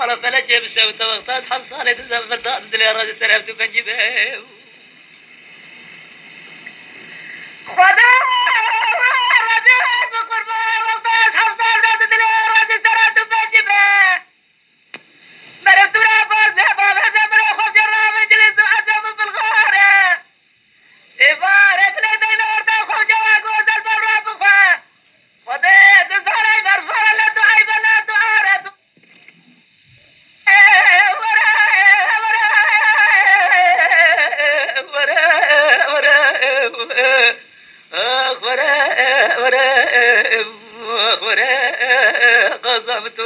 عرف لجي بسوت وقتات حصالي تزفر داد دلي راجي سرفت بنجيبه خدا ربي بقربان وقتات حصال داد دلي راجي سرفت بنجيبه مرفت رافر زبال هزمر خوف جرام جلس عجب في الغارة إبارة لدينا ورد خوف جواك وزل برا بخوا خديت زهري مرفوع لا تعيب لا تعارض قصبت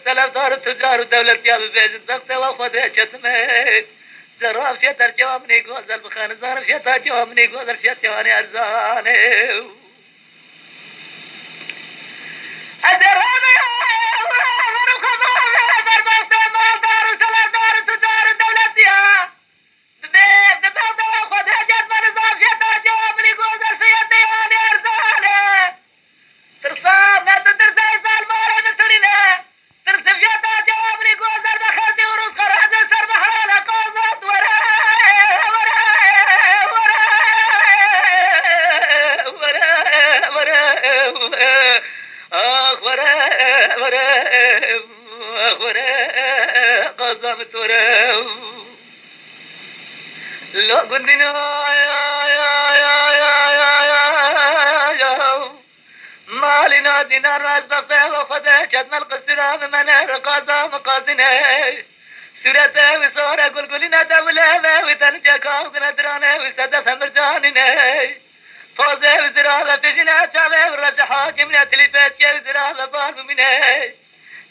السلام دار التجار ودولة يا ببيج الزقت وخذ شتمه زراف شتر جوامني غوزل بخان زراف شتر جوامني غوزل شتواني ارزاني ادرامي ورخضوا دربست ما دار السلام دار التجار ودولة يا ببيج دبابة وخذ جد من زراف شتر جوامني غوزل شتواني ارزاني ترصاب ما تدرس المال نترينا ترسم جدا جوابني قوزر بخلتي ورس خراج سر بحرالة قوزت قصبت لا قلنا مالنا دينار رزقته وخذه شدنا القسرة من رقاصة مقاصنه سورته وصورة قلقلنا دولة وتنجا كاغذنا درانه وسدف مرجانه فوزه وزرابة فجنا شعبه ورجع حاكمنا تليفات يا وزرابة بارب منه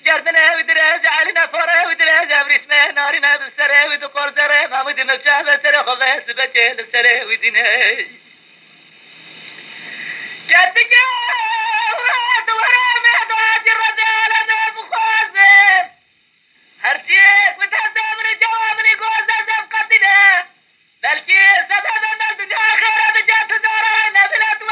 جردنا ودراج علينا فوره ودراج برسمه نارنا بالسره ودقور سره محمود مكشافه سره خذه سبته للسره ودينه جدك هرشيك وتهدم رجوع من يقول زم قدنا بلكي سبب ان الدنيا خير بجات دورة نبلت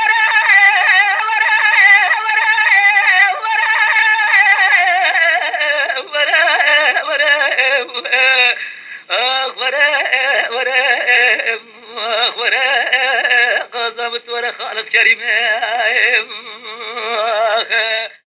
قصبت ورا خالق كريم